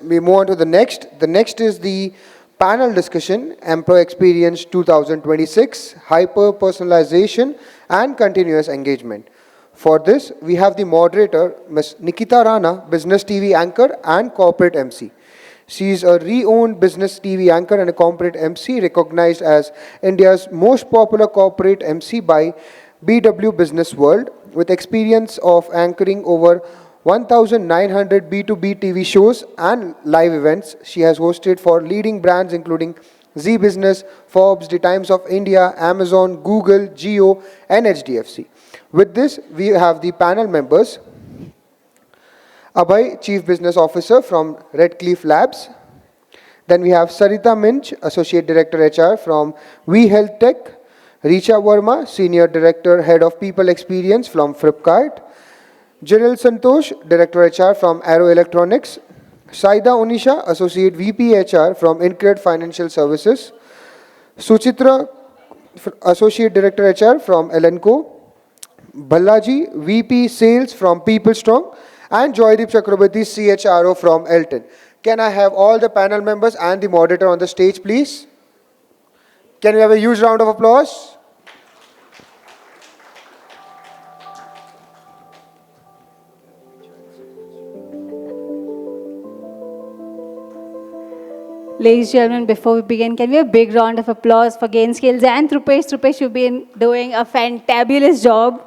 We move on to the next. The next is the panel discussion, Employee Experience 2026, Hyper Personalization and Continuous Engagement. For this, we have the moderator, Ms. Nikita Rana, Business TV anchor and corporate MC. She is a re-owned business TV anchor and a corporate MC recognized as India's most popular corporate MC by BW Business World with experience of anchoring over 1,900 B2B TV shows and live events. She has hosted for leading brands including Z Business, Forbes, The Times of India, Amazon, Google, Geo, and HDFC. With this, we have the panel members. Abhay, Chief Business Officer from Redcliffe Labs. Then we have Sarita Minch, Associate Director HR from We Health Tech. Richa Verma, Senior Director, Head of People Experience from Flipkart. Janil Santosh, Director HR from Aero Electronics. Saida Unisha, Associate VP HR from Incred Financial Services. Suchitra, Associate Director HR from Elenco. Balaji, VP Sales from PeopleStrong. And Joydeep Chakrabarti, CHRO from Elton. Can I have all the panel members and the moderator on the stage, please? Can we have a huge round of applause? Ladies and gentlemen, before we begin, can we have a big round of applause for Gainscales and Trupesh? Trupesh, you've been doing a fantabulous job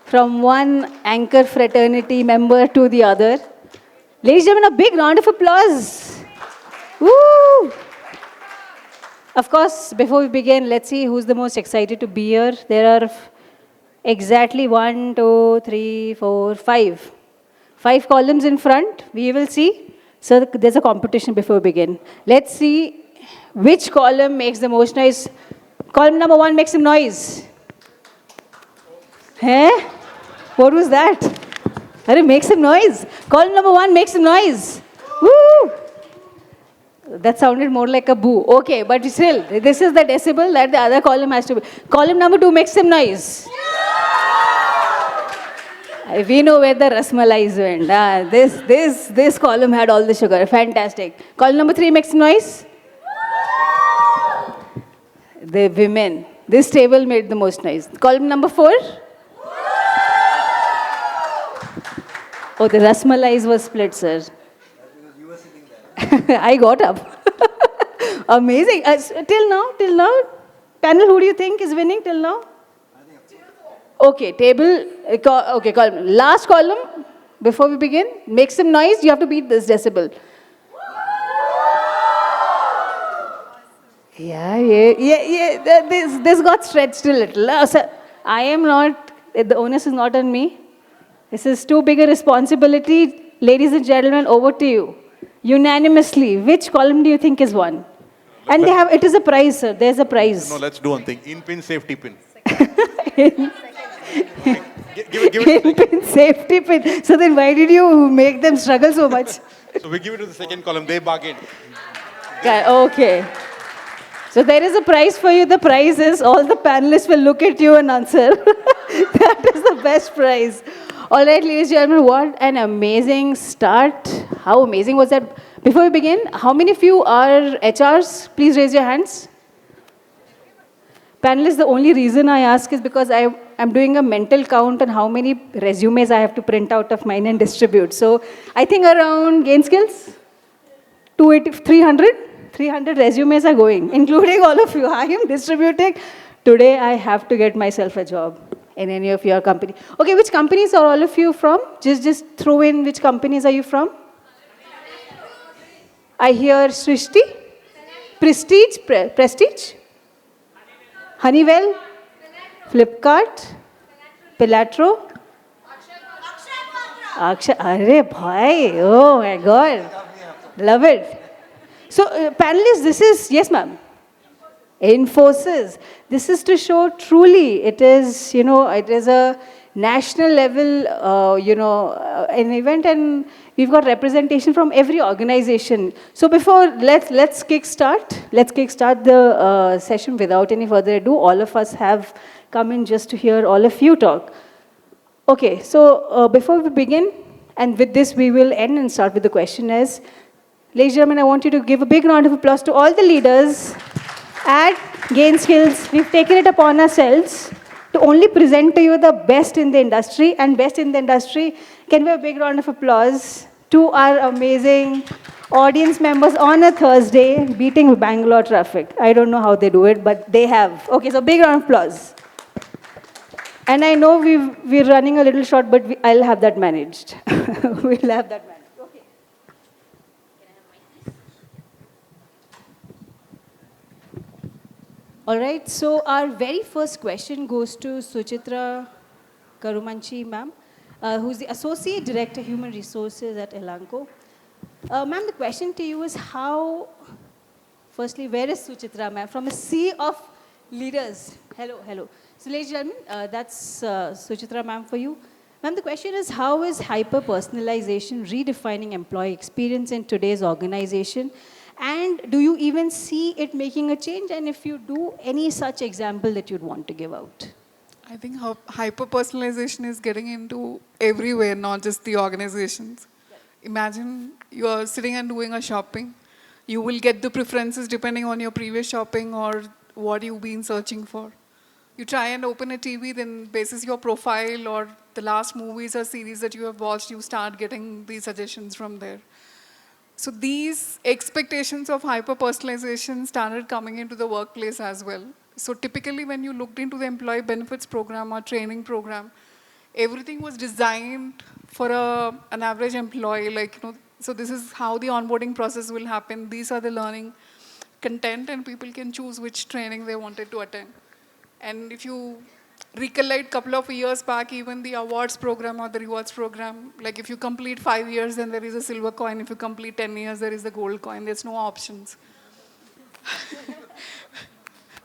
from one anchor fraternity member to the other. Ladies and gentlemen, a big round of applause. Woo! Of course, before we begin, let's see who's the most excited to be here. There are exactly 1, 2, 3, 4, 5. 5 columns in front. We will see. So there's a competition before we begin. Let's see which column makes the most noise. Column number 1 makes some noise. Hey? What was that? Arey, make some noise. Column number 1 makes some noise. Woo! That sounded more like a boo. Okay, but still, this is the decibel that the other column has to be. Column number 2 makes some noise. We know where the rasmalais went. This column had all the sugar. Fantastic. Column number 3 makes some noise. The women. This table made the most noise. Column number 4. Oh, the rasmalais was split, sir. I got up. Amazing. Till now, panel, who do you think is winning till now? Okay, table, okay, column. Last column, before we begin, make some noise, you have to beat this decibel. Yeah, this got stretched a little. So I am not, the onus is not on me. This is too big a responsibility. Ladies and gentlemen, over to you. Unanimously, which column do you think is won? And they have, it is a prize, sir. There's a prize. No, let's do one thing. In pin, safety pin. Give it pin, safety pin. So then why did you make them struggle so much? So we give it to the second column. They bargained. Okay. So there is a prize for you. The prize is all the panelists will look at you and answer. That is the best prize. All right, ladies and gentlemen, what an amazing start. How amazing was that? Before we begin, how many of you are HRs? Please raise your hands. Panelists, the only reason I ask is because I'm doing a mental count on how many resumes I have to print out of mine and distribute. So I think around Gainscales, 300 resumes are going, including all of you. I am distributing. Today I have to get myself a job in any of your company. Okay, which companies are all of you from? Just throw in which companies are you from? I hear Srishti, Prestige, Honeywell, Flipkart, Pelatro, Akshay. Arey bhai, oh my God, love it. So panelists, this is, yes ma'am, Infosys. This is to show truly it is, it is a national level, an event, and we've got representation from every organization. So before, let's kickstart the session without any further ado. All of us have come in just to hear all of you talk. Okay, so before we begin, and with this we will end and start with the question is, Ladies and gentlemen, I want you to give a big round of applause to all the leaders at Gain Skills. We've taken it upon ourselves to only present to you the best in the industry, and best in the industry. Can we have a big round of applause to our amazing audience members on a Thursday beating Bangalore traffic? I don't know how they do it, but they have. Okay, so big round of applause. And I know we're running a little short, but I'll have that managed. We'll have that managed. Okay. All right, so our very first question goes to Suchitra Karumanchi, ma'am, who's the Associate Director, Human Resources at Elanco. Ma'am, the question to you is how, firstly, where is Suchitra, ma'am? From a sea of leaders. Hello, hello. So, ladies and gentlemen, that's Suchitra, ma'am, for you. Ma'am, the question is how is hyper-personalization redefining employee experience in today's organization? And do you even see it making a change? And if you do, any such example that you'd want to give out? I think hyper-personalization is getting into everywhere, not just the organizations. Imagine you are sitting and doing a shopping. You will get the preferences depending on your previous shopping or what you've been searching for. You try and open a TV, then basis your profile or the last movies or series that you have watched, you start getting these suggestions from there. So these expectations of hyper-personalization started coming into the workplace as well. So typically when you looked into the employee benefits program or training program, everything was designed for an average employee. So this is how the onboarding process will happen. These are the learning content, and people can choose which training they wanted to attend. And if you recollect a couple of years back, even the awards program or the rewards program, like if you complete 5 years, then there is a silver coin. If you complete 10 years, there is a gold coin. There's no options.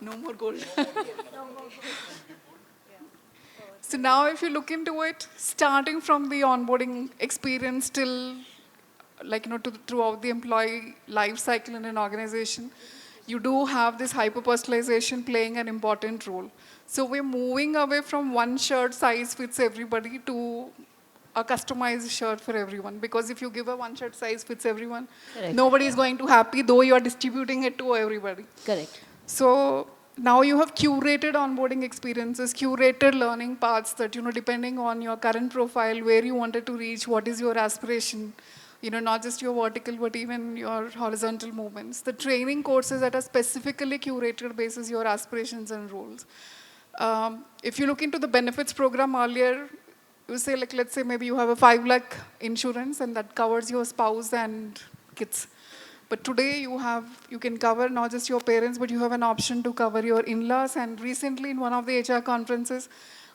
No more gold. So now if you look into it, starting from the onboarding experience till throughout the employee life cycle in an organization, you do have this hyper-personalization playing an important role. So we're moving away from one shirt size fits everybody to a customized shirt for everyone. Because if you give a one shirt size fits everyone, Correct. nobody is going to happy, though you are distributing it to everybody. Correct. So now you have curated onboarding experiences, curated learning paths that, depending on your current profile, where you wanted to reach, what is your aspiration, not just your vertical, but even your horizontal movements. The training courses that are specifically curated basis your aspirations and roles. If you look into the benefits program earlier, you say, let's say maybe you have a 5 lakh insurance and that covers your spouse and kids. But today you can cover not just your parents, but you have an option to cover your in-laws. And recently in one of the HR conferences,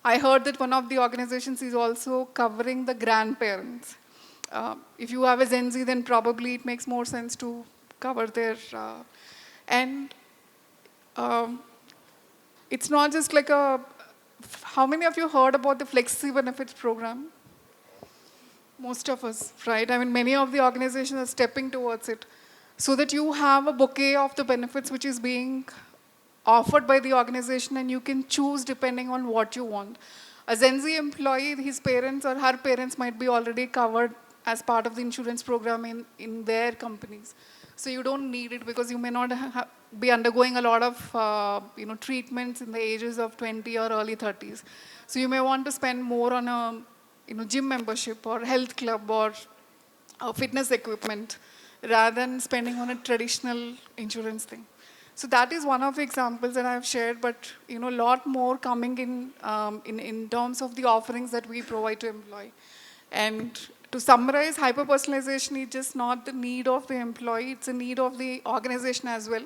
I heard that one of the organizations is also covering the grandparents. If you have a Gen Z, then probably it makes more sense to cover their, it's not just like how many of you heard about the Flexi Benefits program? Most of us, right? I mean, many of the organizations are stepping towards it so that you have a bouquet of the benefits which is being offered by the organization and you can choose depending on what you want. A Gen Z employee, his parents or her parents might be already covered as part of the insurance program in their companies. So you don't need it because you may not be undergoing a lot of treatments in the ages of 20 or early 30s. So you may want to spend more on a gym membership or health club or fitness equipment rather than spending on a traditional insurance thing. So that is one of the examples that I've shared, but a lot more coming in terms of the offerings that we provide to employee. And to summarize, hyper-personalization is just not the need of the employee, it's a need of the organization as well.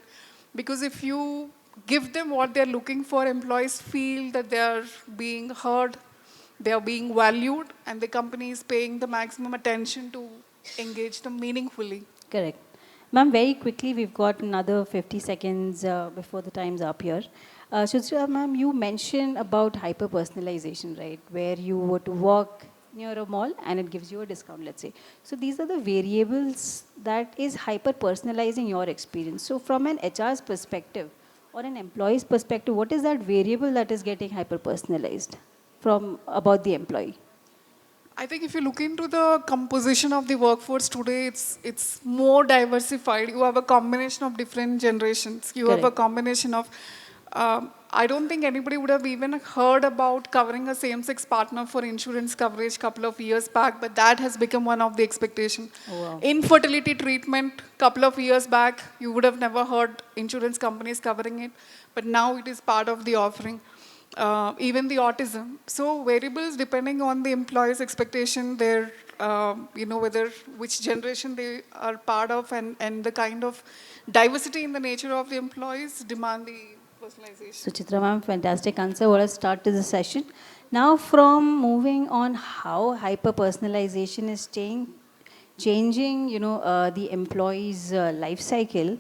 Because if you give them what they're looking for, employees feel that they're being heard, they are being valued, and the company is paying the maximum attention to engage them meaningfully. Correct. Ma'am, very quickly, we've got another 50 seconds before the time's up here. Suchitra, ma'am, you mentioned about hyper-personalization, right? Where you were to walk near a mall and it gives you a discount, let's say. So these are the variables that is hyper-personalizing your experience. So from an HR's perspective or an employee's perspective, what is that variable that is getting hyper-personalized from about the employee? I think if you look into the composition of the workforce today, it's more diversified. You have a combination of different generations. You have a Correct. combination of. I don't think anybody would have even heard about covering a same-sex partner for insurance coverage couple of years back, but that has become one of the expectation. Oh, wow. Infertility treatment couple of years back, you would have never heard insurance companies covering it, but now it is part of the offering. Even the autism. So variables depending on the employee's expectation, their, whether which generation they are part of and the kind of diversity in the nature of the employees demand the personalization. Suchitra ma'am, fantastic answer. What a start to the session. Now, from moving on, how hyper personalization is changing, the employee's life cycle,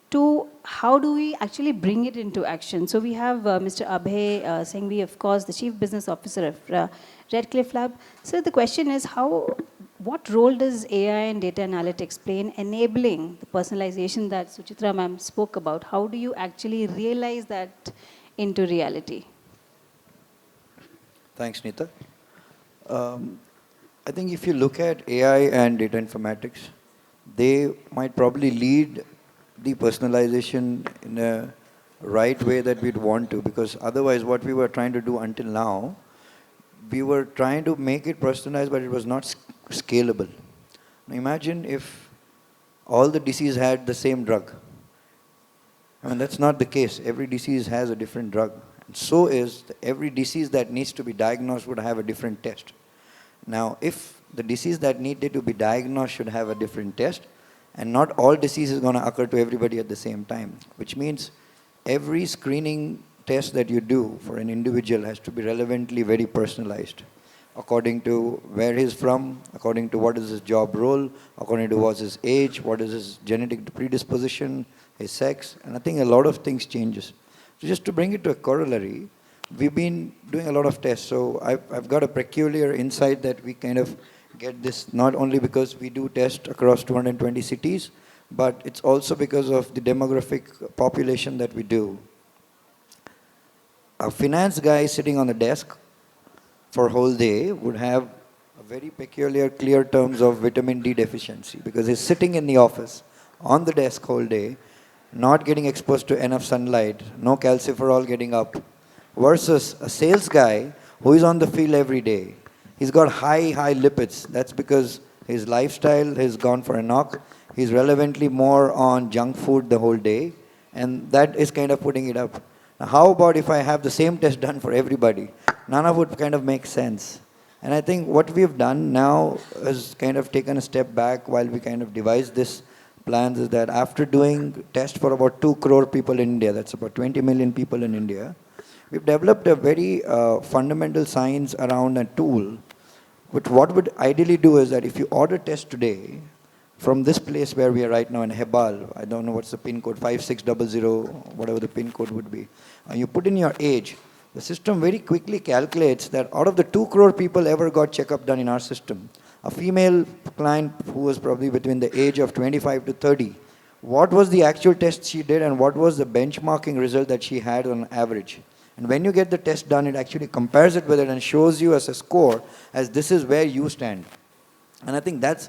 to how do we actually bring it into action? So we have Mr. Abhay Singhvi, of course, the Chief Business Officer of Redcliffe Lab. So the question is, what role does AI and data analytics play in enabling the personalization that Suchitra ma'am spoke about? How do you actually realize that into reality? Thanks, Neeta. I think if you look at AI and data informatics, they might probably lead the personalization in a right way that we'd want to, because otherwise what we were trying to do until now, we were trying to make it personalized, but it was not scalable. Now imagine if all the diseases had the same drug. I mean, that's not the case. Every disease has a different drug. And so is every disease that needs to be diagnosed would have a different test. Now, if the disease that needed to be diagnosed should have a different test, and not all disease is going to occur to everybody at the same time, which means every screening test that you do for an individual has to be relevantly very personalized, according to where he's from, according to what is his job role, according to what's his age, what is his genetic predisposition, his sex, and I think a lot of things changes. So just to bring it to a corollary, we've been doing a lot of tests. So I've got a peculiar insight that we kind of get this not only because we do tests across 220 cities, but it's also because of the demographic population that we do. A finance guy sitting on the desk for a whole day would have a very peculiar, clear terms of vitamin D deficiency because he's sitting in the office on the desk whole day, not getting exposed to enough sunlight, no calciferol getting up, versus a sales guy who is on the field every day. He's got high lipids. That's because his lifestyle has gone for a knock. He's relevantly more on junk food the whole day, and that is kind of putting it up. Now, how about if I have the same test done for everybody? None of it would kind of make sense. And I think what we've done now is kind of taken a step back while we kind of devised this plans is that after doing tests for about 2 crore people in India, that's about 20 million people in India, we've developed a very fundamental science around a tool. But what would ideally do is that if you order test today from this place where we are right now in Hebal, I don't know what's the pin code, 5600, whatever the pin code would be, and you put in your age, the system very quickly calculates that out of the 2 crore people ever got checkup done in our system, a female client who was probably between the age of 25 to 30, what was the actual test she did and what was the benchmarking result that she had on average? And when you get the test done, it actually compares it with it and shows you as a score as this is where you stand. And I think that's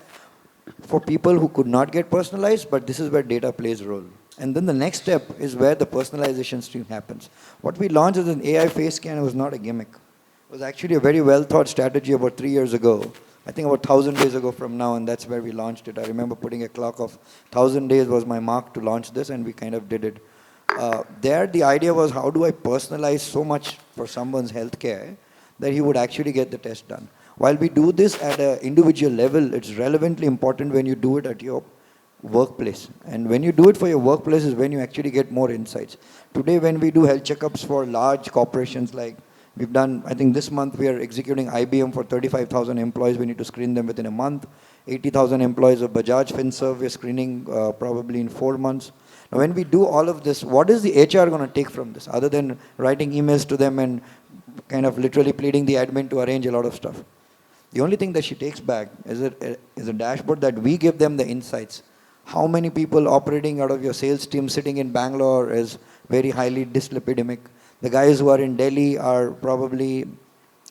for people who could not get personalized, but this is where data plays a role. And then the next step is where the personalization stream happens. What we launched as an AI face scan was not a gimmick. It was actually a very well thought strategy about 3 years ago. I think about 1,000 days ago from now, and that's where we launched it. I remember putting a clock of 1,000 days was my mark to launch this, and we kind of did it. There, the idea was how do I personalize so much for someone's healthcare that he would actually get the test done. While we do this at an individual level, it's relevantly important when you do it at your workplace. And when you do it for your workplace is when you actually get more insights. Today, when we do health checkups for large corporations like we've done, I think this month we are executing IBM for 35,000 employees. We need to screen them within a month. 80,000 employees of Bajaj Finserv, we're screening probably in 4 months. Now, when we do all of this, what is the HR going to take from this other than writing emails to them and kind of literally pleading the admin to arrange a lot of stuff? The only thing that she takes back is a dashboard that we give them the insights. How many people operating out of your sales team sitting in Bangalore is very highly dyslipidemic. The guys who are in Delhi are probably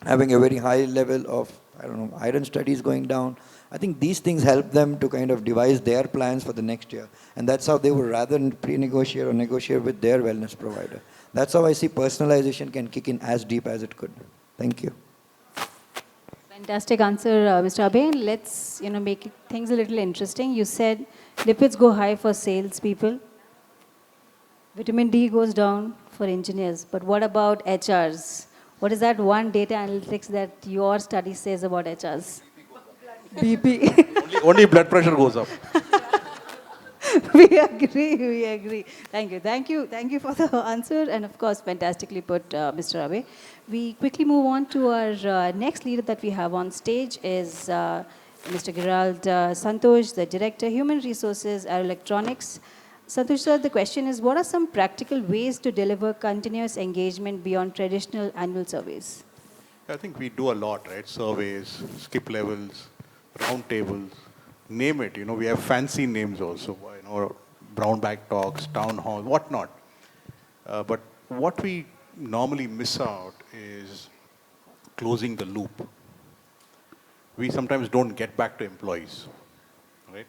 having a very high level of I don't know, iron studies going down. I think these things help them to kind of devise their plans for the next year. And that's how they would rather pre-negotiate or negotiate with their wellness provider. That's how I see personalization can kick in as deep as it could. Thank you. Fantastic answer, Mr. Abhay. Let's make things a little interesting. You said lipids go high for salespeople, vitamin D goes down for engineers. But what about HRs? What is that one data analytics that your study says about HRs? BP. Only blood pressure goes up. We agree. Thank you for the answer, and of course, fantastically put, Mr. Abhay. We quickly move on to our next leader that we have on stage is Mr. Gerald Santosh, the Director, Human Resources, Aeroelectronics. Santosh sir, the question is, what are some practical ways to deliver continuous engagement beyond traditional annual surveys? I think we do a lot, right? Surveys, skip levels, round tables, name it. We have fancy names also, brown bag talks, town hall, whatnot. But what we normally miss out is closing the loop. We sometimes don't get back to employees, right?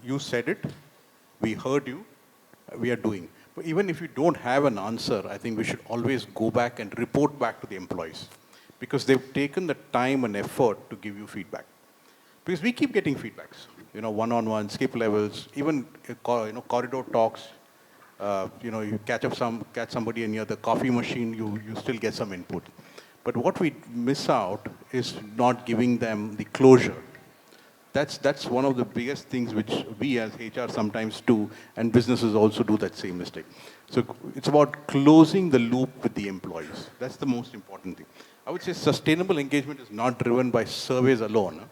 You said it, we heard you, we are doing. But even if you don't have an answer, I think we should always go back and report back to the employees because they've taken the time and effort to give you feedback. Because we keep getting feedbacks, one-on-one, skip levels, even corridor talks. You catch somebody near the coffee machine, you still get some input. But what we miss out is not giving them the closure. That's one of the biggest things which we as HR sometimes do, and businesses also do that same mistake. So it's about closing the loop with the employees. That's the most important thing. I would say sustainable engagement is not driven by surveys alone.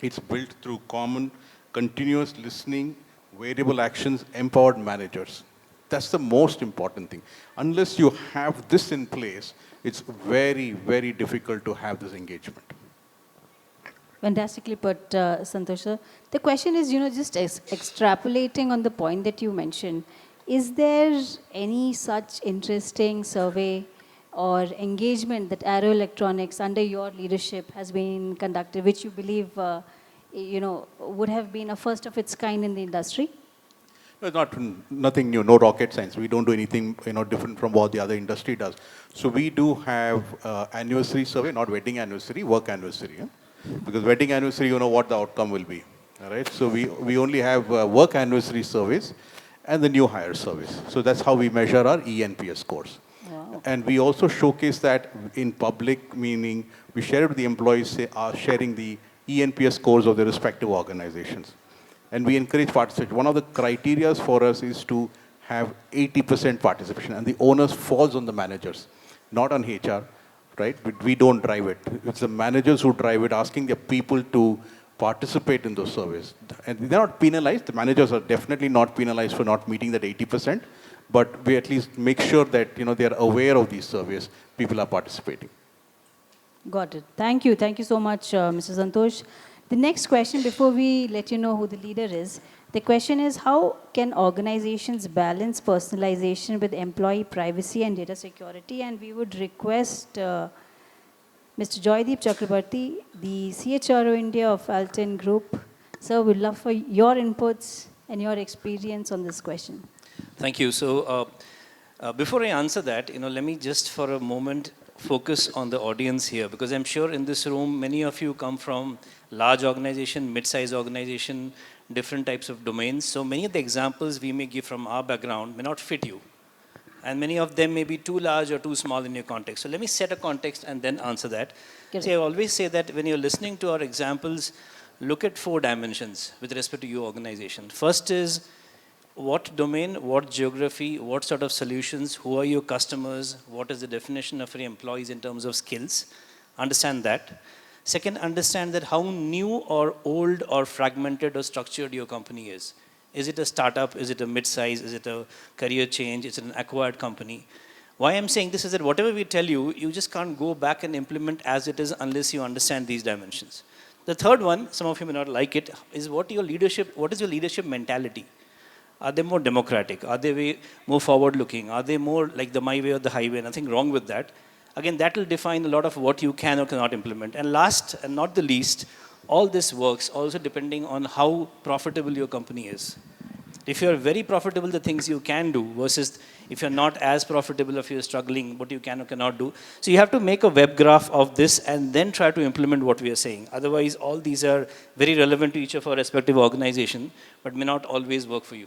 It's built through common, continuous listening, variable actions, empowered managers. That's the most important thing. Unless you have this in place, it's very, very difficult to have this engagement. Fantastically put, Santosh sir. The question is, just extrapolating on the point that you mentioned, is there any such interesting survey or engagement that Aero Electronics under your leadership has been conducted, which you believe, would have been a first of its kind in the industry? It's nothing new, no rocket science. We don't do anything different from what the other industry does. So we do have anniversary survey, not wedding anniversary, work anniversary. Because wedding anniversary, you know what the outcome will be. All right. So we only have work anniversary surveys and the new hire surveys. So that's how we measure our eNPS scores. Wow. And we also showcase that in public, meaning we share it with the employees, are sharing the eNPS scores of their respective organizations. And we encourage participation. One of the criteria for us is to have 80% participation, and the onus falls on the managers, not on HR, right? But we don't drive it. It's the managers who drive it, asking their people to participate in those surveys. And they're not penalized. The managers are definitely not penalized for not meeting that 80%, but we at least make sure that they are aware of these surveys, people are participating. Got it. Thank you. Thank you so much, Mr. Santosh. The next question, before we let you know who the leader is, the question is, how can organizations balance personalization with employee privacy and data security? And we would request Mr. Joydeep Chakrabarti, the CHRO India of Alten Group. Sir, we'd love for your inputs and your experience on this question. Thank you. So before I answer that, let me just for a moment focus on the audience here, because I'm sure in this room, many of you come from large organization, mid-sized organization, different types of domains. So many of the examples we may give from our background may not fit you. And many of them may be too large or too small in your context. So let me set a context and then answer that. See, I always say that when you're listening to our examples, look at 4 dimensions with respect to your organization. First is, what domain, what geography, what sort of solutions, who are your customers, what is the definition of your employees in terms of skills. Understand that. Second, understand that how new or old or fragmented or structured your company is. Is it a startup? Is it a mid-size? Is it a career change? Is it an acquired company? Why I'm saying this is that whatever we tell you, you just can't go back and implement as it is unless you understand these dimensions. The third one, some of you may not like it, is what is your leadership mentality? Are they more democratic? Are they more forward-looking? Are they more like the my way or the highway? Nothing wrong with that. Again, that will define a lot of what you can or cannot implement. And last and not the least, all this works also depending on how profitable your company is. If you're very profitable, the things you can do versus if you're not as profitable, if you're struggling, what you can or cannot do. So you have to make a web graph of this and then try to implement what we are saying. Otherwise, all these are very relevant to each of our respective organization, but may not always work for you.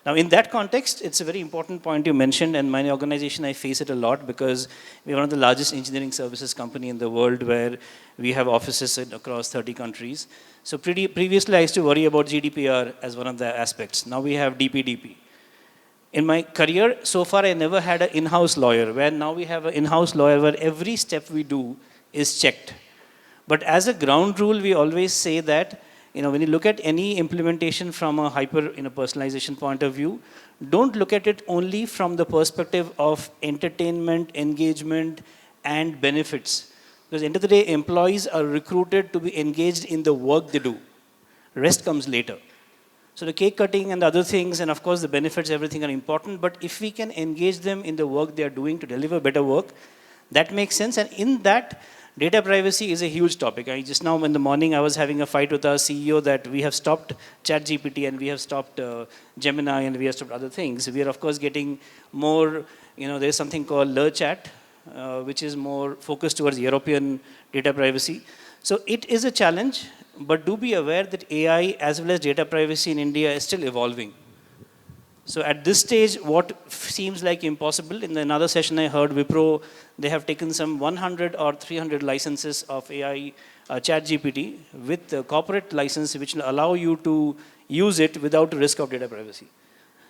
Now, in that context, it's a very important point you mentioned, and my organization, I face it a lot because we're one of the largest engineering services company in the world where we have offices across 30 countries. So previously, I used to worry about GDPR as one of the aspects. Now we have DPDP. In my career, so far, I never had an in-house lawyer, where now we have an in-house lawyer where every step we do is checked. But as a ground rule, we always say that, when you look at any implementation from a personalization point of view, don't look at it only from the perspective of entertainment, engagement, and benefits. Because at the end of the day, employees are recruited to be engaged in the work they do. Rest comes later. So the cake cutting and the other things, and of course the benefits, everything are important. But if we can engage them in the work they are doing to deliver better work, that makes sense. And in that, data privacy is a huge topic. Just now in the morning, I was having a fight with our CEO that we have stopped ChatGPT and we have stopped Gemini and we have stopped other things. We are, of course, getting more, there's something called LerChat, which is more focused towards European data privacy. So it is a challenge, but do be aware that AI as well as data privacy in India is still evolving. So at this stage, what seems like impossible, in another session I heard Wipro, they have taken some 100 or 300 licenses of AI ChatGPT with the corporate license, which will allow you to use it without risk of data privacy.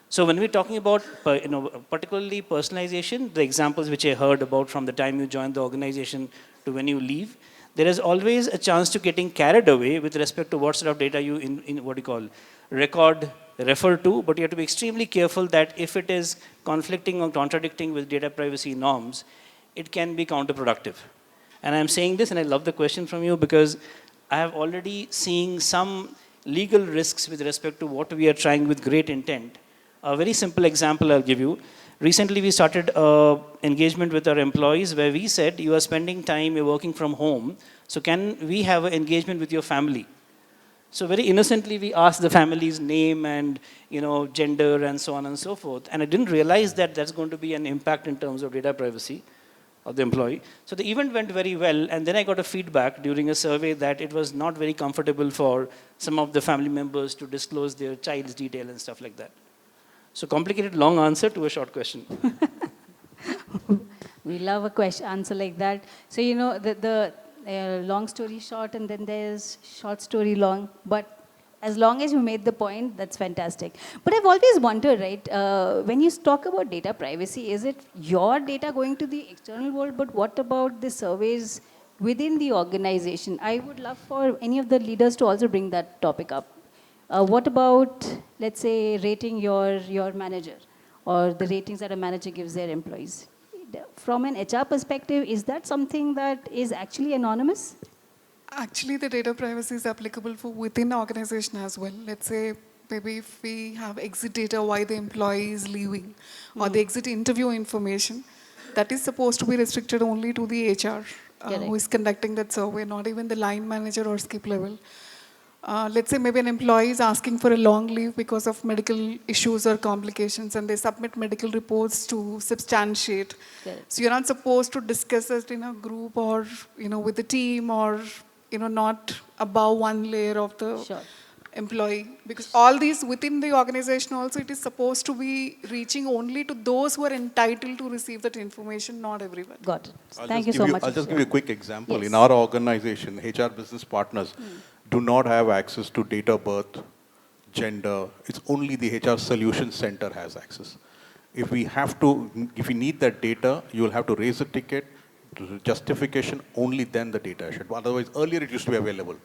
So when we're talking about, particularly personalization, the examples which I heard about from the time you join the organization to when you leave, there is always a chance to getting carried away with respect to what sort of data you refer to, but you have to be extremely careful that if it is conflicting or contradicting with data privacy norms, it can be counterproductive. And I'm saying this, and I love the question from you because I have already seen some legal risks with respect to what we are trying with great intent. A very simple example I'll give you. Recently, we started engagement with our employees where we said, you are spending time, you're working from home, so can we have an engagement with your family? So very innocently, we asked the family's name and gender and so on and so forth. And I didn't realize that that's going to be an impact in terms of data privacy of the employee. So the event went very well. And then I got a feedback during a survey that it was not very comfortable for some of the family members to disclose their child's detail and stuff like that. So complicated, long answer to a short question. We love a answer like that. So, the long story short, and then there's short story long. But as long as you made the point, that's fantastic. But I've always wondered, right, when you talk about data privacy, is it your data going to the external world? But what about the surveys within the organization? I would love for any of the leaders to also bring that topic up. What about, let's say, rating your manager or the ratings that a manager gives their employees? From an HR perspective, is that something that is actually anonymous? Actually, the data privacy is applicable for within organization as well. Let's say maybe if we have exit data, why the employee is leaving, or the exit interview information, that is supposed to be restricted only to the HR who is conducting that survey, not even the line manager or skip level. Let's say maybe an employee is asking for a long leave because of medical issues or complications, and they submit medical reports to substantiate. So you're not supposed to discuss it in a group or with the team or not above one layer of the employee, because all these within the organization also, it is supposed to be reaching only to those who are entitled to receive that information, not everyone. Got it. Thank you so much. I'll just give you a quick example. Yes. In our organization, HR business partners do not have access to date of birth, gender. It's only the HR Solutions Center has access. If we need that data, you will have to raise a ticket, justification, only then the data should. Otherwise, earlier it used to be available.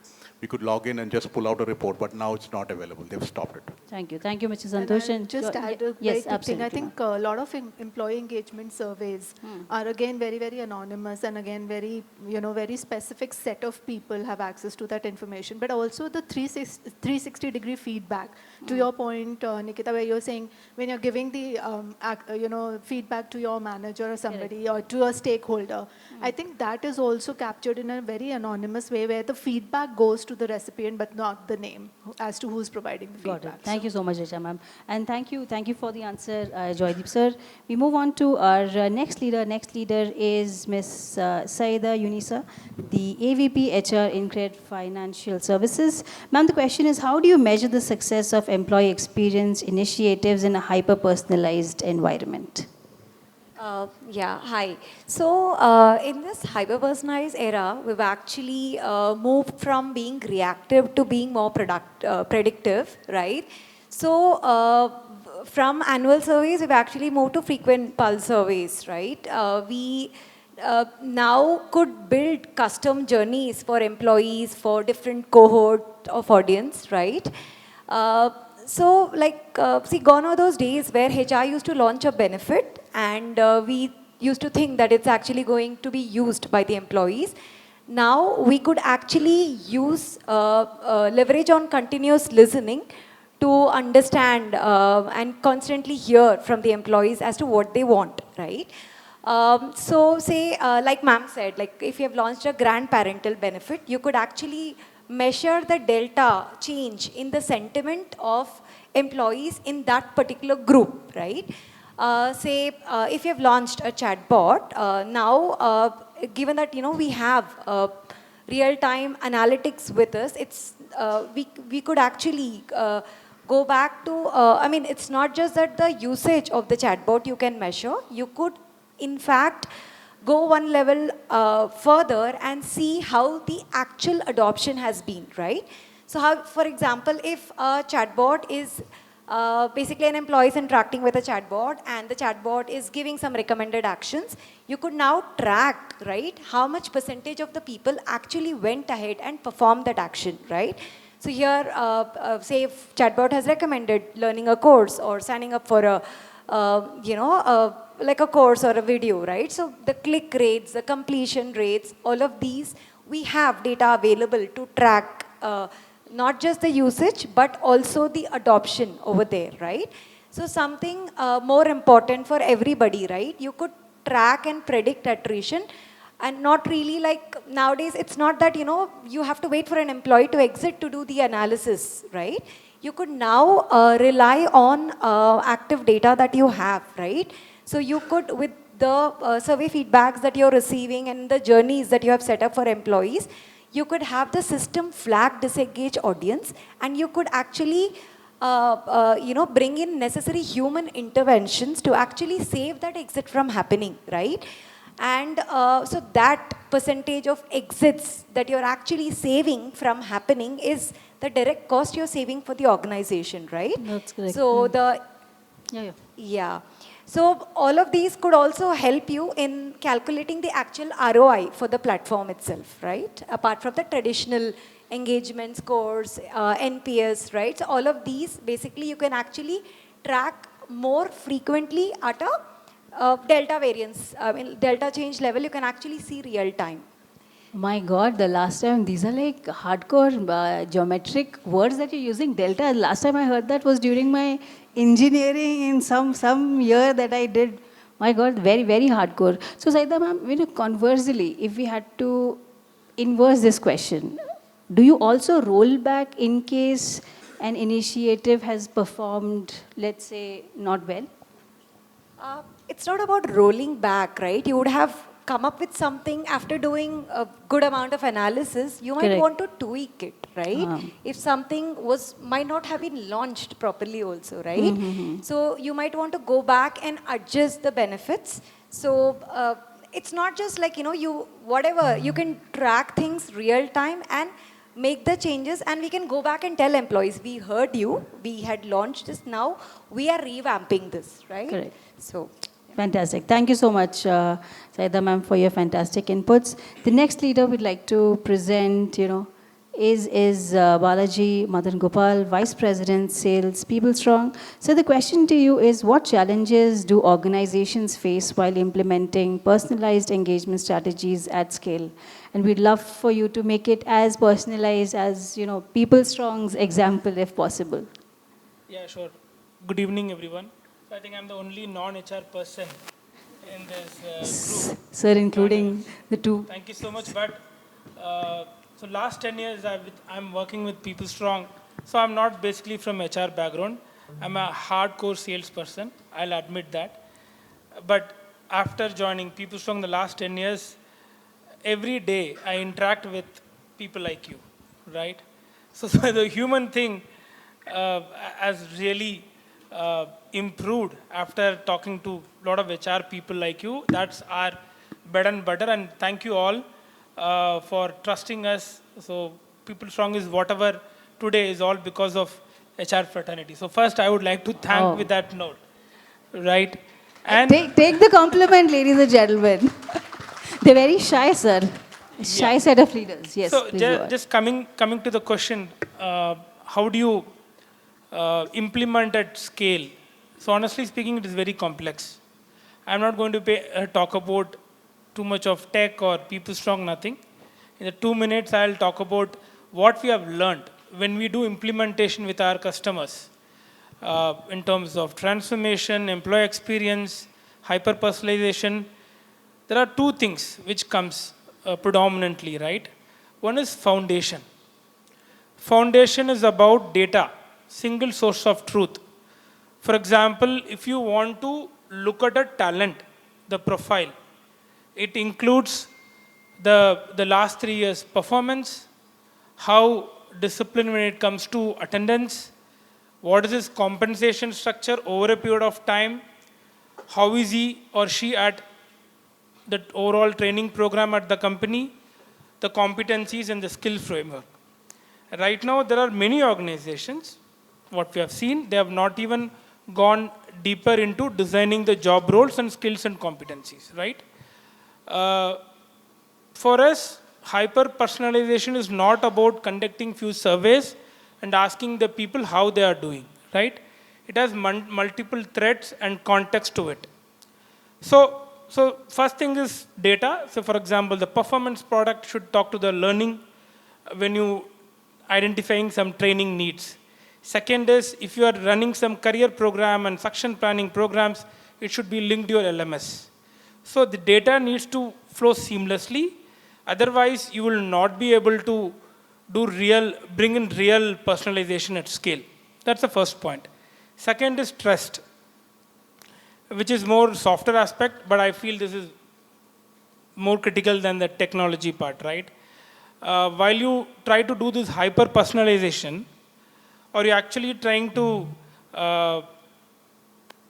we could log in and just pull out a report, but now it's not available. They've stopped it. Thank you. Thank you, Mr. And Santosh. I'll And just go- add a very yes, quick thing. I absolutely, think ma'am. a lot of employee engagement surveys are again very, very anonymous, and again very, very specific set of people have access to that information. But also the 360-degree feedback. To your point, Nikita, where you're saying when you're giving the feedback to your manager or somebody or to a stakeholder, I think that is also captured in a very anonymous way where the feedback goes to the recipient but not the name as to who's providing the Got feedback. it. Thank you so much, Richa ma'am. And thank you for the answer, Joydeep sir. We move on to our next leader. Next leader is Ms. Saida Unisa, the AVP HR in Credit Financial Services. Ma'am, the question is, how do you measure the success of employee experience initiatives in a hyper-personalized environment? Yeah, hi. So, in this hyper-personalized era, we've actually moved from being reactive to being more predictive, right? So, from annual surveys, we've actually moved to frequent pulse surveys, right? We now could build custom journeys for employees for different cohort of audience, right? So, see, gone are those days where HR used to launch a benefit and we used to think that it's actually going to be used by the employees. Now, we could actually use leverage on continuous listening to understand and constantly hear from the employees as to what they want, right? So, say, like ma'am said, like if you have launched a grandparental benefit, you could actually measure the delta change in the sentiment of employees in that particular group, right? Say, if you have launched a chatbot, now, given that, we have real-time analytics with us, it's, we could actually go back to, I mean, it's not just that the usage of the chatbot you can measure, you could, in fact, go one level further and see how the actual adoption has been, right? So how, for example, if a chatbot is basically an employee is interacting with a chatbot and the chatbot is giving some recommended actions, you could now track, right, how much percentage of the people actually went ahead and performed that action, right? So here, say if chatbot has recommended learning a course or signing up for a, like a course or a video, right? So the click rates, the completion rates, all of these, we have data available to track not just the usage, but also the adoption over there, right? So something more important for everybody, right? You could track and predict attrition and not really like nowadays, it's not that, you have to wait for an employee to exit to do the analysis, right? You could now rely on active data that you have, right? So you could, with the survey feedbacks that you're receiving and the journeys that you have set up for employees, you could have the system flag disengage audience and you could actually, bring in necessary human interventions to actually save that exit from happening, right? And so that percentage of exits that you're actually saving from happening is the direct cost you're saving for the organization, right? That's correct. So the, Yeah. yeah. So all of these could also help you in calculating the actual ROI for the platform itself, right? Apart from the traditional engagement scores, NPS, right? So all of these, basically you can actually track more frequently at a delta variance, I mean delta change level, you can actually see real time. My God, the last time, these are like hardcore geometric words that you're using. Delta, last time I heard that was during my engineering in some year that I did. My God, very, very hardcore. So Saida ma'am, conversely, if we had to inverse this question, do you also roll back in case an initiative has performed, let's say, not well? It's not about rolling back, right? You would have come up with something after doing a good amount of analysis. You might Correct. want to tweak it, right? If something might not have been launched properly also, right? So you might want to go back and adjust the benefits. So it's not just like, you can track things real time and make the changes and we can go back and tell employees, we heard you, we had launched this, now we are revamping this, right? Correct. So. Fantastic. Thank you so much, Saida ma'am, for your fantastic inputs. The next leader we'd like to present, is Balaji Madan Gopal, Vice President, Sales, People Strong. So the question to you is, what challenges do organizations face while implementing personalized engagement strategies at scale? And we'd love for you to make it as personalized as, People Strong's example, if possible. Yeah, sure. Good evening, everyone. So I think I'm the only non-HR person in this group. Sir, including the two. Thank you so much. But so last 10 years, I'm working with People Strong. So I'm not basically from HR background. I'm a hardcore salesperson. I'll admit that. But after joining People Strong the last 10 years, every day I interact with people like you, right? So the human thing has really improved after talking to a lot of HR people like you. That's our bread and butter. And thank you all for trusting us. So People Strong is whatever today is all because of HR fraternity. So first I would like to thank with that note, right? And Take the compliment, ladies and gentlemen. They're very shy, sir. Shy set of leaders. Yes. so please go ahead. just coming to the question, how do you implement at scale? So honestly speaking, it is very complex. I'm not going to talk about too much of tech or People Strong, nothing. In the 2 minutes, I'll talk about what we have learned when we do implementation with our customers in terms of transformation, employee experience, hyper-personalization. There are two things which comes predominantly, right? One is foundation. Foundation is about data, single source of truth. For example, if you want to look at a talent, the profile, it includes the last 3 years performance, how disciplined when it comes to attendance, what is his compensation structure over a period of time, how is he or she at the overall training program at the company, the competencies and the skill framework. Right now, there are many organizations, what we have seen, they have not even gone deeper into designing the job roles and skills and competencies, right? For us, hyper-personalization is not about conducting few surveys and asking the people how they are doing, right? It has multiple threads and context to it. So first thing is data. So for example, the performance product should talk to the learning when you identifying some training needs. Second is, if you are running some career program and succession planning programs, it should be linked to your LMS. So the data needs to flow seamlessly. Otherwise, you will not be able to bring in real personalization at scale. That's the first point. Second is trust, which is more softer aspect, but I feel this is more critical than the technology part, right? While you try to do this hyper personalization, or you're actually trying to,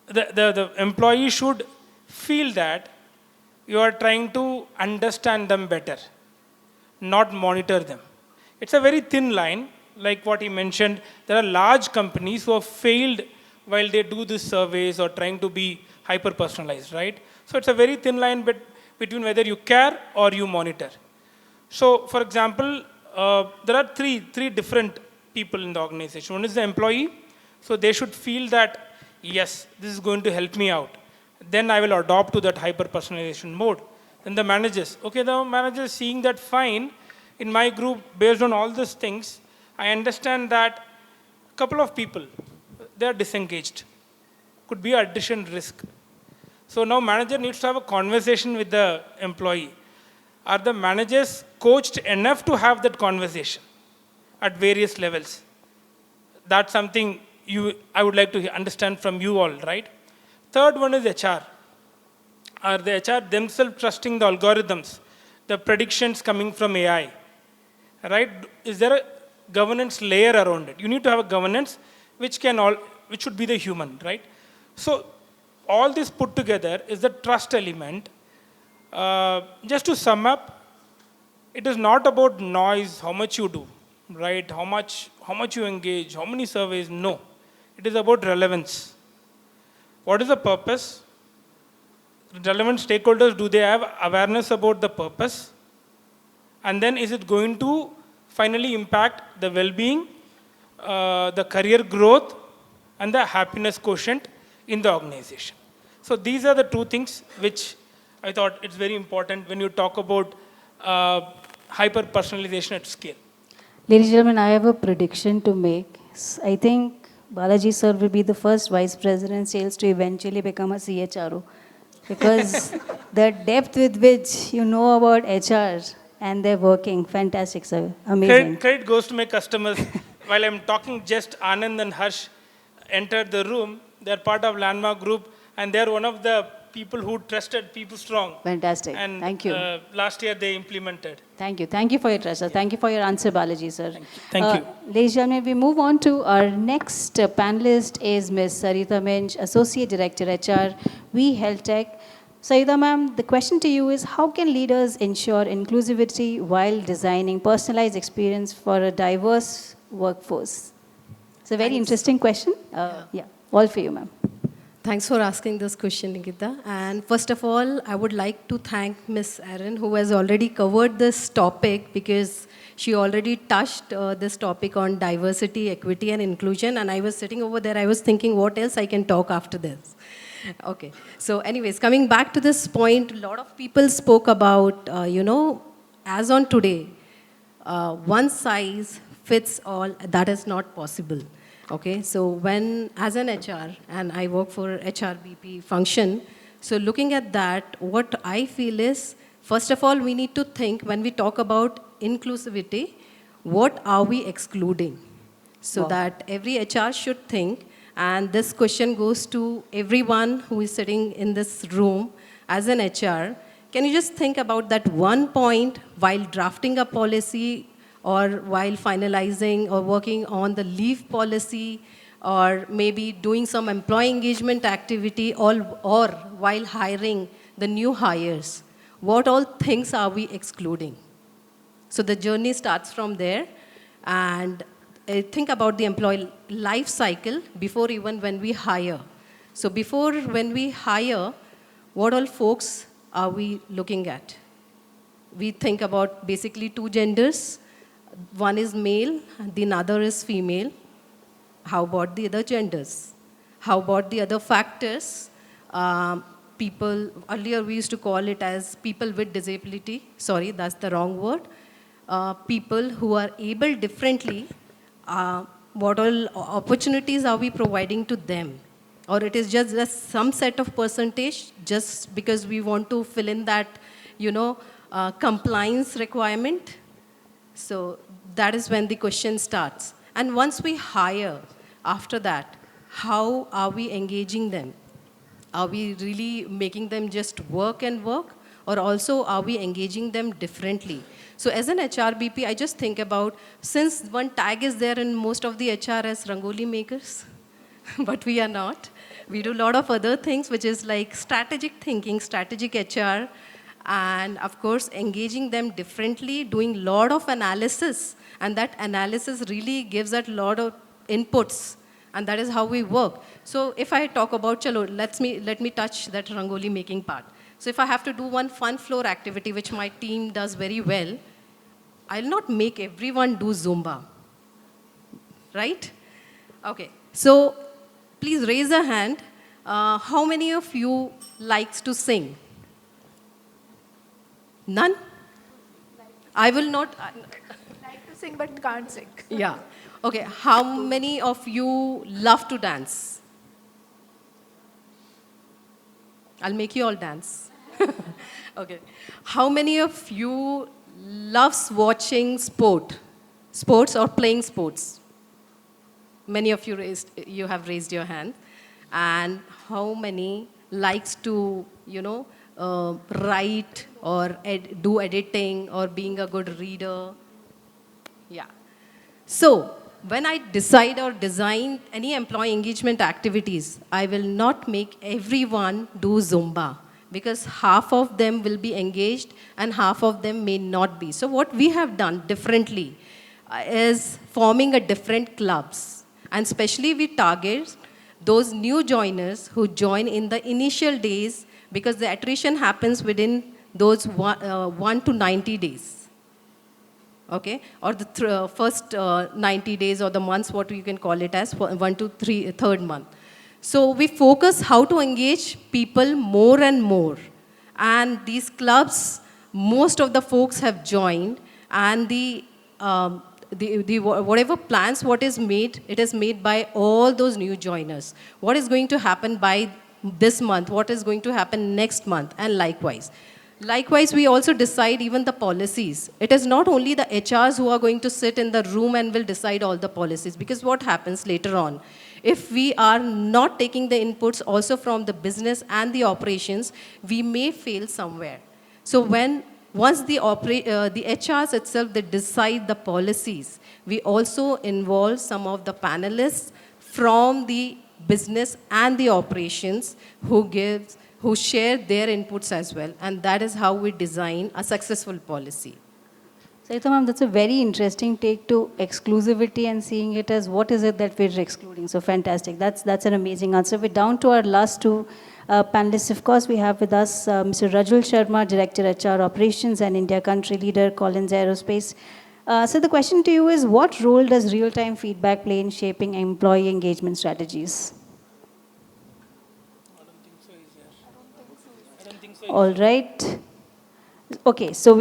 the employee should feel that you are trying to understand them better, not monitor them. It's a very thin line, like what he mentioned. There are large companies who have failed while they do these surveys or trying to be hyper-personalized, right? So it's a very thin line between whether you care or you monitor. So, for example, there are three different people in the organization. One is the employee. So they should feel that, yes, this is going to help me out. Then I will adopt to that hyper-personalization mode. Then the managers. Okay, the manager is seeing that fine. In my group, based on all these things, I understand that a couple of people, they are disengaged. Could be addition risk. So now manager needs to have a conversation with the employee. Are the managers coached enough to have that conversation at various levels? That's something I would like to understand from you all, right? Third one is HR. Are the HR themselves trusting the algorithms, the predictions coming from AI, right? Is there a governance layer around it? You need to have a governance which should be the human, right? So all this put together is the trust element. Just to sum up, it is not about noise, how much you do, right? How much you engage, how many surveys, no. It is about relevance. What is the purpose? Relevant stakeholders, do they have awareness about the purpose? And then is it going to finally impact the well-being, the career growth, and the happiness quotient in the organization. So these are the two things which I thought it's very important when you talk about hyper-personalization at scale. Ladies and gentlemen, I have a prediction to make. I think Balaji sir will be the first vice president sales to eventually become a CHRO. Because the depth with which you know about HR and they're working, fantastic, sir. Amazing. Credit goes to my customers. While I'm talking, just Anand and Harsh entered the room. They're part of Landmark Group, and they're one of the people who trusted People Strong. Fantastic. And Thank you. Last year they implemented. Thank you. Thank you for your trust, sir. Thank you for your answer, Balaji, sir. Thank you. Ladies and gentlemen, we move on to our next panelist is Ms. Sarita Minch, Associate Director HR, We Health Tech. Sarita ma'am, the question to you is, how can leaders ensure inclusivity while designing personalized experience for a diverse workforce? It's a very interesting question. Yeah, all for you, ma'am. Thanks for asking this question, Nikita. And first of all, I would like to thank Ms. Erin, who has already covered this topic, because she already touched this topic on diversity, equity, and inclusion. And I was sitting over there, I was thinking what else I can talk after this. Okay. So anyways, coming back to this point, a lot of people spoke about, as on today, one size fits all, that is not possible. Okay, so when, as an HR, and I work for HRBP function, so looking at that, what I feel is, first of all, we need to think, when we talk about inclusivity, what are we excluding? So that every HR should think, and this question goes to everyone who is sitting in this room as an HR, can you just think about that one point while drafting a policy, or while finalizing or working on the leave policy, or maybe doing some employee engagement activity, or while hiring the new hires. What all things are we excluding? So the journey starts from there, and think about the employee life cycle before even when we hire. So before when we hire, what all folks are we looking at? We think about basically two genders. One is male, the other is female. How about the other genders? How about the other factors? People, earlier we used to call it as people with disability. Sorry, that's the wrong word. People who are able differently, what all opportunities are we providing to them? Or it is just some set of percentage just because we want to fill in that, compliance requirement? So that is when the question starts. And once we hire, after that, how are we engaging them? Are we really making them just work and work? Or also are we engaging them differently? So as an HRBP, I just think about, since one tag is there in most of the HR as Rangoli makers, but we are not. We do a lot of other things, which is like strategic thinking, strategic HR, and of course, engaging them differently, doing a lot of analysis, and that analysis really gives us a lot of inputs, and that is how we work. So if I talk about, chalo, let me touch that Rangoli making part. So if I have to do one fun floor activity, which my team does very well, I'll not make everyone do Zumba, right? Okay, so please raise a hand. How many of you likes to sing? None? I will not. Like to sing but can't sing. Yeah. Okay. How many of you love to dance? I'll make you all dance. Okay. How many of you loves watching sports or playing sports? Many of you have raised your hand. And how many likes to, write or do editing or being a good reader? Yeah. So when I decide or design any employee engagement activities, I will not make everyone do Zumba, because half of them will be engaged and half of them may not be. So what we have done differently is forming a different clubs, and especially we target those new joiners who join in the initial days, because the attrition happens within those 1 to 90 days. okay, or the first 90 days or the months, what you can call it as, 1 to 3, third month. So we focus how to engage people more and more. And these clubs, most of the folks have joined, and whatever plans what is made, it is made by all those new joiners. What is going to happen by this month, what is going to happen next month, and likewise. Likewise, we also decide even the policies. It is not only the HRs who are going to sit in the room and will decide all the policies, because what happens later on? If we are not taking the inputs also from the business and the operations, we may fail somewhere. So once the HRs itself, they decide the policies, we also involve some of the panelists from the business and the operations who share their inputs as well. And that is how we design a successful policy. Sarita ma'am, that's a very interesting take to exclusivity and seeing it as what is it that we're excluding. So fantastic. That's an amazing answer. We're down to our last two panelists. Of course, we have with us Mr. Rajul Sharma, Director HR Operations and India Country Leader, Collins Aerospace. So the question to you is, what role does real-time feedback play in shaping employee engagement strategies? All right. Okay, so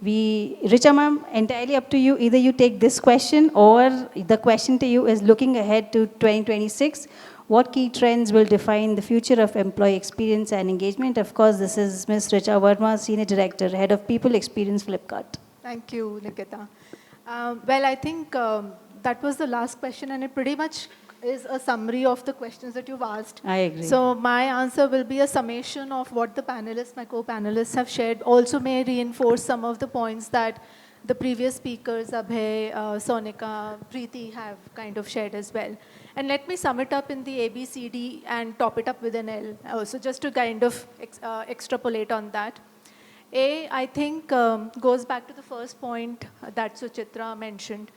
Richa ma'am, entirely up to you. Either you take this question, or the question to you is, looking ahead to 2026, what key trends will define the future of employee experience and engagement? Of course, this is Ms. Richa Verma, Senior Director, Head of People Experience, Flipkart. Thank you, Nikita. Well, I think that was the last question, and it pretty much is a summary of the questions that you've asked. I agree. So my answer will be a summation of what the panelists, my co-panelists have shared. Also may reinforce some of the points that the previous speakers, Abhay, Sonika, Preeti, have kind of shared as well. And let me sum it up in the ABCD and top it up with an L also, just to kind of extrapolate on that. A, I think, goes back to the first point that Suchitra mentioned.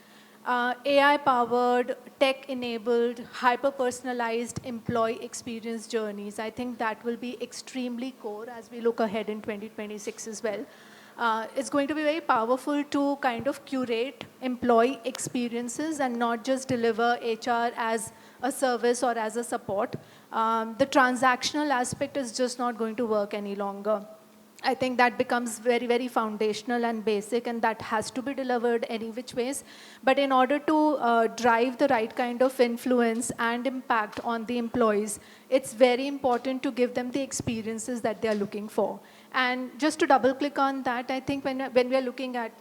AI-powered, tech-enabled, hyper-personalized employee experience journeys. I think that will be extremely core as we look ahead in 2026 as well. It's going to be very powerful to kind of curate employee experiences and not just deliver HR as a service or as a support. The transactional aspect is just not going to work any longer. I think that becomes very, very foundational and basic, and that has to be delivered any which ways. But in order to drive the right kind of influence and impact on the employees, it's very important to give them the experiences that they're looking for. And just to double click on that, I think when we are looking at,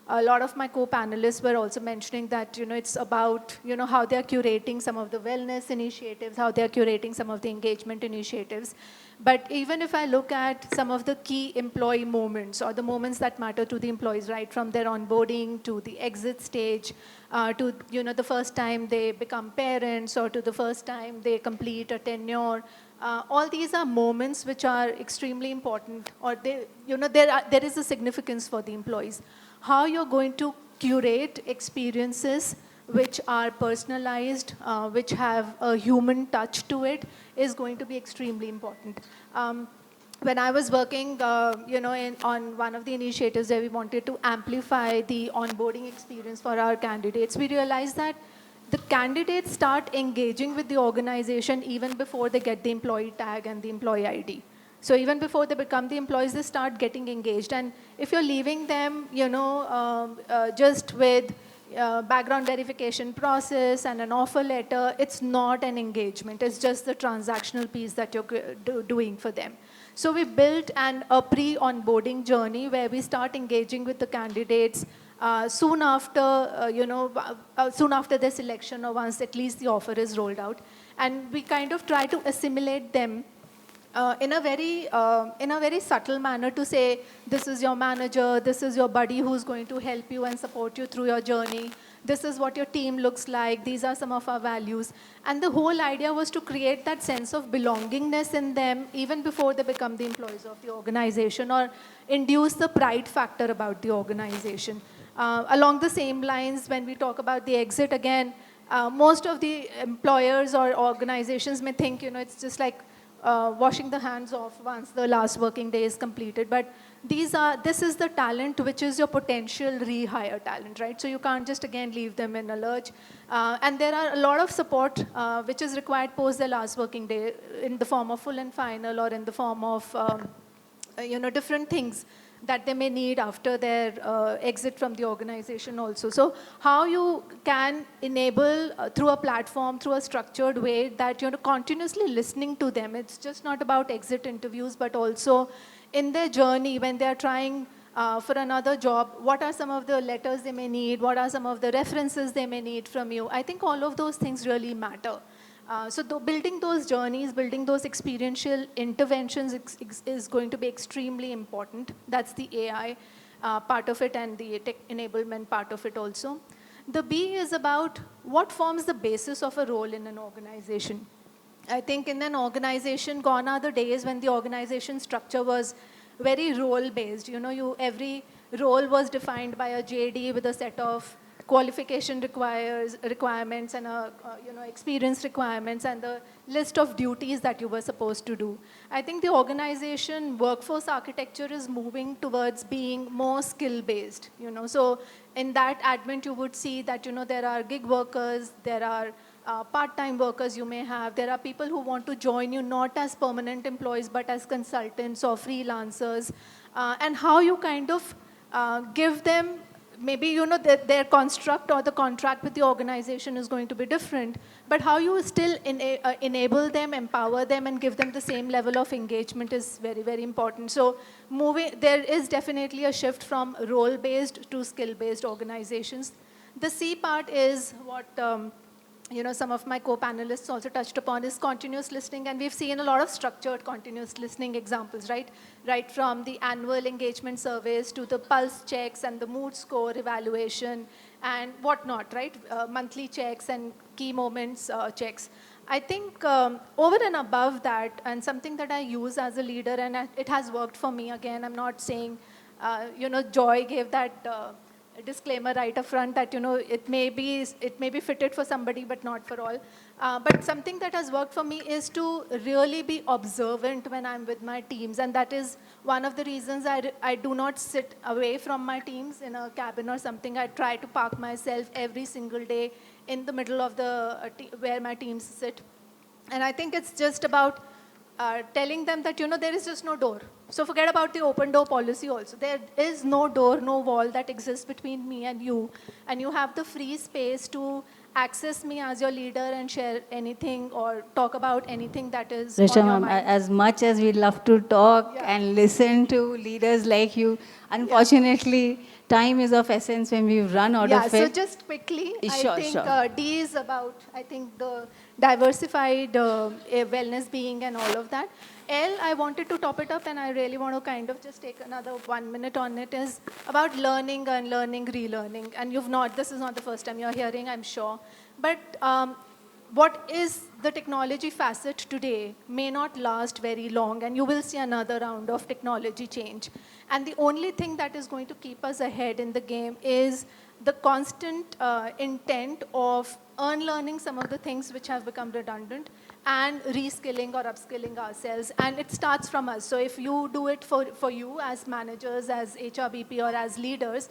a lot of my co-panelists were also mentioning that, it's about, how they're curating some of the wellness initiatives, how they're curating some of the engagement initiatives. But even if I look at some of the key employee moments or the moments that matter to the employees, right from their onboarding to the exit stage, to the first time they become parents or to the first time they complete a tenure, all these are moments which are extremely important, or there is a significance for the employees. How you're going to curate experiences which are personalized, which have a human touch to it, is going to be extremely important. When I was working, on one of the initiatives where we wanted to amplify the onboarding experience for our candidates, we realized that the candidates start engaging with the organization even before they get the employee tag and the employee ID. So even before they become the employees, they start getting engaged. And if you're leaving them, just with background verification process and an offer letter, it's not an engagement. It's just the transactional piece that you're doing for them. So we built a pre-onboarding journey where we start engaging with the candidates soon after their selection, or once at least the offer is rolled out. And we kind of try to assimilate them in a very subtle manner to say, this is your manager, this is your buddy who's going to help you and support you through your journey. This is what your team looks like. These are some of our values. And the whole idea was to create that sense of belongingness in them even before they become the employees of the organization, or induce the pride factor about the organization. Along the same lines, when we talk about the exit, again, most of the employers or organizations may think, it's just like, washing the hands off once the last working day is completed. But this is the talent which is your potential rehire talent, right? So you can't just again leave them in a lurch. And there are a lot of support which is required post the last working day in the form of full and final or in the form of different things that they may need after their exit from the organization also. So how you can enable through a platform, through a structured way that you're continuously listening to them. It's just not about exit interviews, but also in their journey when they're trying for another job, what are some of the letters they may need? What are some of the references they may need from you? I think all of those things really matter. So building those journeys, building those experiential interventions is going to be extremely important. That's the AI part of it and the tech enablement part of it also. The B is about what forms the basis of a role in an organization. I think in an organization, gone are the days when the organization structure was very role-based. Every role was defined by a JD with a set of qualification requirements and experience requirements and the list of duties that you were supposed to do. I think the organization workforce architecture is moving towards being more skill-based. So in that advent, you would see that there are gig workers, there are part-time workers you may have. There are people who want to join you not as permanent employees but as consultants or freelancers. And how you kind of give them, maybe their construct or the contract with the organization is going to be different, but how you still enable them, empower them, and give them the same level of engagement is very, very important. So there is definitely a shift from role-based to skill-based organizations. The C part is what some of my co-panelists also touched upon is continuous listening, and we've seen a lot of structured continuous listening examples, right? Right from the annual engagement surveys to the pulse checks and the mood score evaluation and whatnot, right? Monthly checks and key moments checks. I think over and above that, and something that I use as a leader, and it has worked for me, again, I'm not saying, Joy gave that disclaimer right up front that it may be fitted for somebody but not for all. But something that has worked for me is to really be observant when I'm with my teams, and that is one of the reasons I do not sit away from my teams in a cabin or something. I try to park myself every single day in the middle of where my teams sit, and I think it's just about telling them that there is just no door. So forget about the open door policy also. There is no door, no wall that exists between me and you have the free space to access me as your leader and share anything or talk about anything that is on your mind. As much as we love to talk and listen to leaders like you, unfortunately, time is of essence when we run out of it. So just quickly, I think D is about, the diversified wellness being and all of that. L, I wanted to top it up, and I really want to kind of just take another 1 minute on it, is about learning, unlearning, relearning. And this is not the first time you're hearing, I'm sure. But what is the technology facet today may not last very long, and you will see another round of technology change. And the only thing that is going to keep us ahead in the game is the constant intent of unlearning some of the things which have become redundant and reskilling or upskilling ourselves. And it starts from us. So if you do it for you as managers, as HRBP, or as leaders,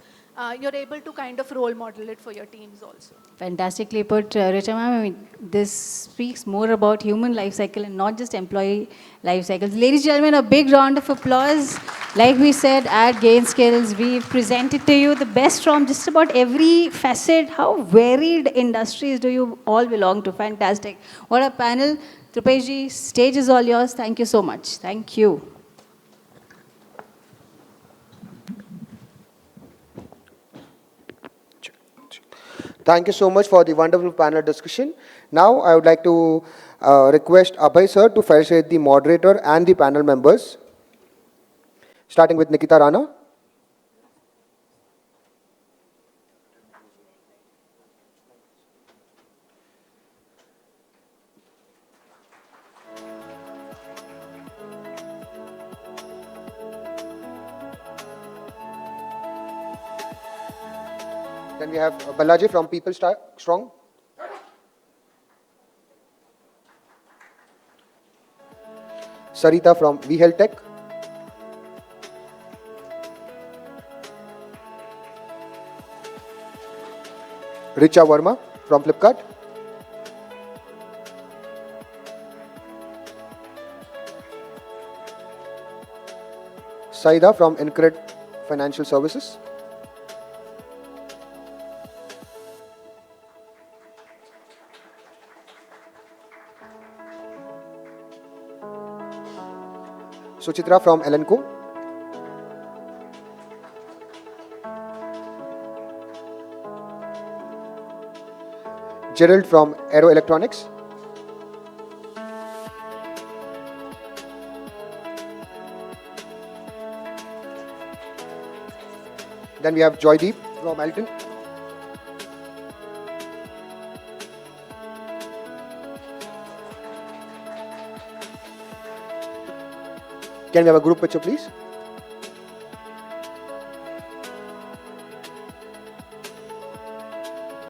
you're able to kind of role model it for your teams also. Fantastically put, Richa ma'am. I mean, this speaks more about human life cycle and not just employee life cycles. Ladies and gentlemen, a big round of applause. Like we said, at Gain Skills, we've presented to you the best from just about every facet. How varied industries do you all belong to? Fantastic. What a panel. Trupesh ji, stage is all yours. Thank you so much. Thank you. Thank you so much for the wonderful panel discussion. Now, I would like to request Abhay sir to facilitate the moderator and the panel members, starting with Nikita Rana. Then we have Balaji from People Strong. Sarita from VHealth Tech, Richa Verma from Flipkart, Saida from Incred Financial Services, Suchitra from Elenco, Gerald from Aero Electronics, then we have Joydeep from Alton, can we have a group picture please?